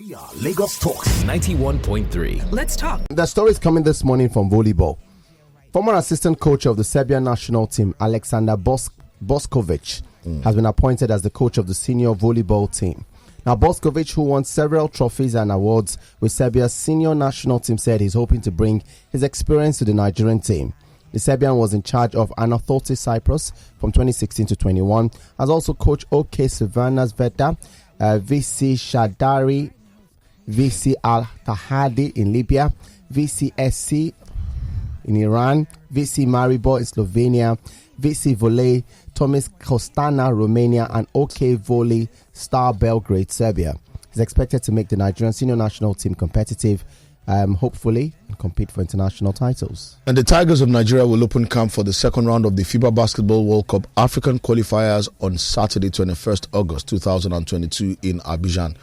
We are Lagos Talks 91.3. Let's talk. The story is coming this morning from volleyball. Former assistant coach of the Serbian national team, Aleksandar Boskovic, has been appointed as the coach of the senior volleyball team. Now, Boskovic, who won several trophies and awards with Serbia's senior national team, said he's hoping to bring his experience to the Nigerian team. The Serbian was in charge of Anathotis Cyprus from 2016 to 21, has also coached OK Savannah's Veta, VC Shadari, VC Al-Tahadi in Libya, VCSC in Iran, VC Maribor in Slovenia, VC Volley, Tomis Kostana, Romania, and OK Volley Star Belgrade, Serbia. He's expected to make the Nigerian senior national team competitive, hopefully, and compete for international titles. And the Tigers of Nigeria will open camp for the second round of the FIBA Basketball World Cup African Qualifiers on Saturday, 21st August 2022 in Abidjan.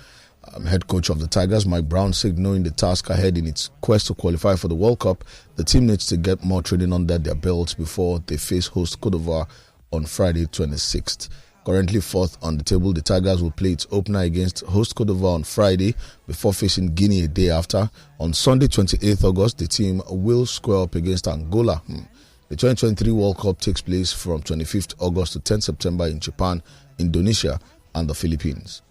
Head coach of the Tigers, Mike Brown, said knowing the task ahead in its quest to qualify for the World Cup, the team needs to get more training under their belts before they face host Cote d'Ivoire on Friday, 26th. Currently fourth on the table, the Tigers will play its opener against host Cote d'Ivoire on Friday before facing Guinea a day after. On Sunday, 28th August, the team will square up against Angola. The 2023 World Cup takes place from 25th August to 10th September in Japan, Indonesia, and the Philippines.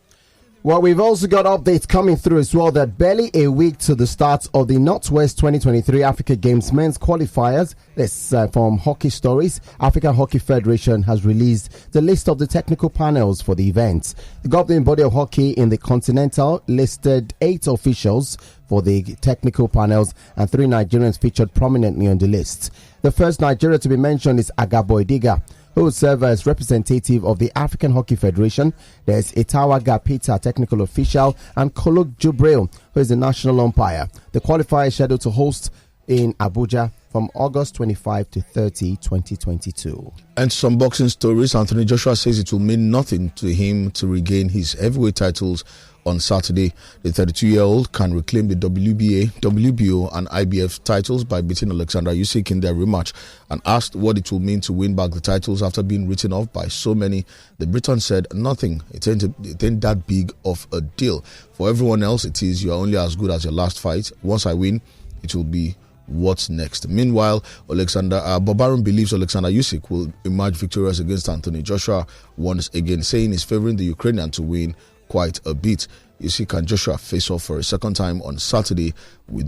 Well, we've also got updates coming through as well that barely a week to the start of the Northwest 2023 Africa Games men's qualifiers. This from Hockey Stories. African Hockey Federation has released the list of the technical panels for the event. The governing body of hockey in the continental listed 8 officials for the technical panels, and 3 Nigerians featured prominently on the list. The first Nigeria to be mentioned is Agabo Idiga, who will serve as representative of the African Hockey Federation. There's Itawaga Peter, technical official, and Koluk Jubril, who is the national umpire. The qualifier is scheduled to host in Abuja from August 25 to 30, 2022. And some boxing stories. Anthony Joshua says it will mean nothing to him to regain his heavyweight titles on Saturday. The 32-year-old can reclaim the WBA, WBO and IBF titles by beating Alexander Usyk in their rematch, and asked what it will mean to win back the titles after being written off by so many. The Briton said nothing. It ain't that big of a deal. For everyone else, it is. You are only as good as your last fight. Once I win, it will be what's next. Meanwhile, Bobarum believes Alexander Usyk will emerge victorious against Anthony Joshua once again, saying he's favoring the Ukrainian to win quite a bit. Usyk and Joshua face off for a second time on Saturday, with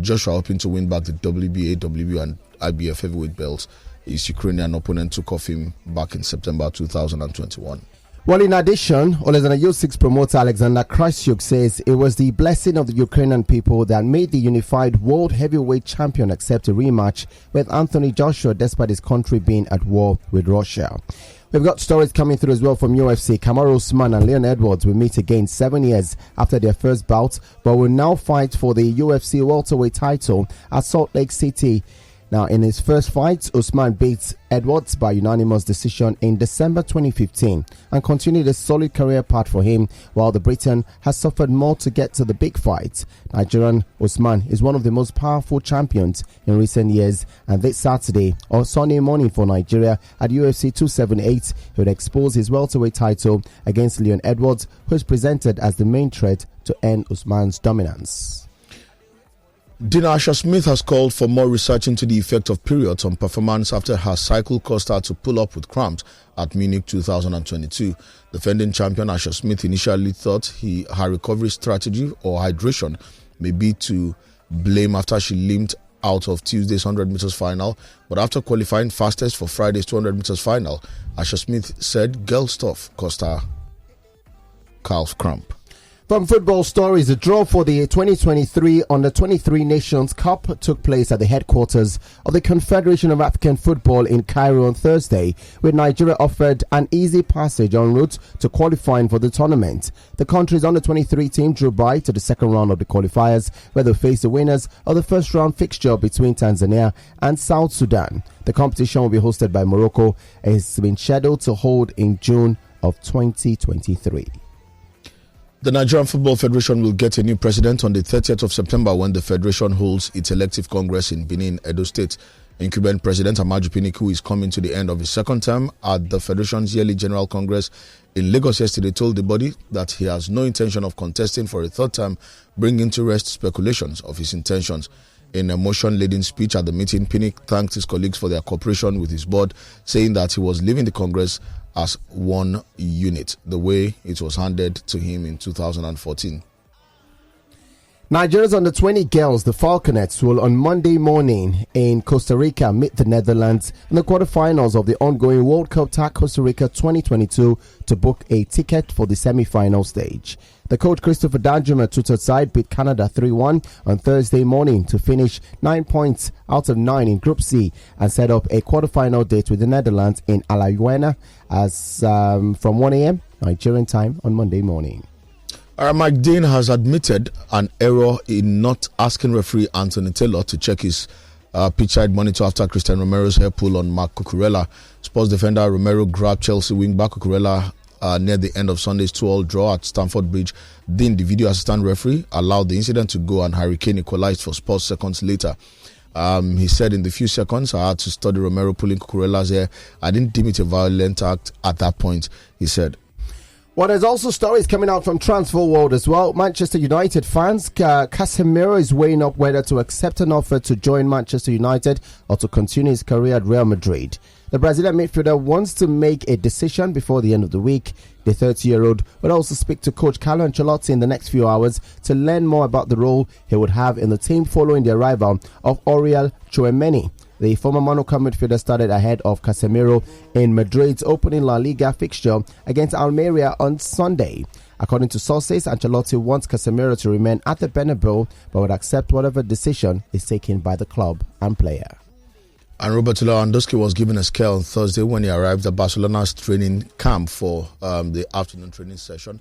Joshua hoping to win back the WBA, WBO and IBF heavyweight belts. His Ukrainian opponent took off him back in September 2021. Well, in addition, Alexander Usyk's promoter Alexander Krysiuk says it was the blessing of the Ukrainian people that made the unified world heavyweight champion accept a rematch with Anthony Joshua despite his country being at war with Russia. We've got stories coming through as well from UFC. Kamaru, Usman and Leon Edwards will meet again 7 years after their first bout, but will now fight for the UFC welterweight title at Salt Lake City. Now, in his first fight, Usman beat Edwards by unanimous decision in December 2015 and continued a solid career path for him, while the Briton has suffered more to get to the big fight. Nigerian Usman is one of the most powerful champions in recent years, and this Saturday or Sunday morning for Nigeria at UFC 278, he would expose his welterweight title against Leon Edwards, who is presented as the main threat to end Usman's dominance. Dina Asher-Smith has called for more research into the effect of periods on performance after her cycle caused her to pull up with cramps at Munich 2022. Defending champion Asher-Smith initially thought her recovery strategy or hydration may be to blame after she limped out of Tuesday's 100 meters final, but after qualifying fastest for Friday's 200 meters final, Asher-Smith said girl stuff caused her calf cramp. From football stories, the draw for the 2023 Under-23 Nations Cup took place at the headquarters of the Confederation of African Football in Cairo on Thursday, with Nigeria offered an easy passage en route to qualifying for the tournament. The country's Under-23 team drew by to the second round of the qualifiers, where they faced the winners of the first round fixture between Tanzania and South Sudan. The competition will be hosted by Morocco and has been scheduled to hold in June of 2023. The Nigerian Football Federation will get a new president on the 30th of September when the federation holds its elective congress in Benin, Edo State. Incumbent President Amaju Piniku is coming to the end of his second term at the federation's yearly general congress in Lagos yesterday told the body that he has no intention of contesting for a third term, bringing to rest speculations of his intentions. In a motion-laden speech at the meeting, Pinnick thanked his colleagues for their cooperation with his board, saying that he was leaving the Congress as one unit, the way it was handed to him in 2014. Nigeria's under-20 girls, the Faulkners, will on Monday morning in Costa Rica meet the Netherlands in the quarterfinals of the ongoing World Cup TAC Costa Rica 2022 to book a ticket for the semi-final stage. The coach Christopher Danjuma tutored side beat Canada 3-1 on Thursday morning to finish 9 points out of 9 in Group C and set up a quarterfinal date with the Netherlands in Alajuela as from 1 a.m. Nigerian time on Monday morning. Mike Dean has admitted an error in not asking referee Anthony Taylor to check his pitch-side monitor after Christian Romero's hair pull on Marc Cucurella. Sports defender Romero grabbed Chelsea wing-back Cucurella near the end of Sunday's 2-2 draw at Stamford Bridge. Dean, the video assistant referee, allowed the incident to go and Harry Kane equalized for Spurs seconds later. He said, in the few seconds I had to study Romero pulling Cucurella's hair. I didn't deem it a violent act at that point, he said. Well, there's also stories coming out from transfer world as well. Manchester United fans, Casemiro is weighing up whether to accept an offer to join Manchester United or to continue his career at Real Madrid. The Brazilian midfielder wants to make a decision before the end of the week. The 30-year-old will also speak to coach Carlo Ancelotti in the next few hours to learn more about the role he would have in the team following the arrival of Oriol Tchouameni. The former Monaco midfielder started ahead of Casemiro in Madrid's opening La Liga fixture against Almeria on Sunday. According to sources, Ancelotti wants Casemiro to remain at the Bernabeu but would accept whatever decision is taken by the club and player. And Robert Lewandowski was given a scare on Thursday when he arrived at Barcelona's training camp for the afternoon training session.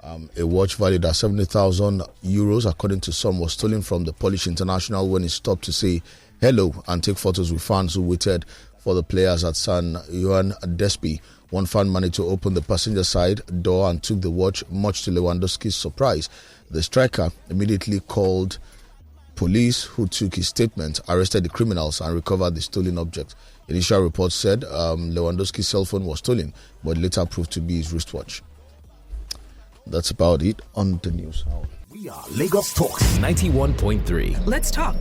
A watch valued at €70,000, according to some, was stolen from the Polish international when he stopped to say hello and take photos with fans who waited for the players at San Juan d'Espí. One fan managed to open the passenger side door and took the watch, much to Lewandowski's surprise. The striker immediately called police, who took his statement, arrested the criminals and recovered the stolen object. Initial reports said Lewandowski's cell phone was stolen, but later proved to be his wristwatch. That's about it on the news. We are Lagos Talks 91.3. Let's talk.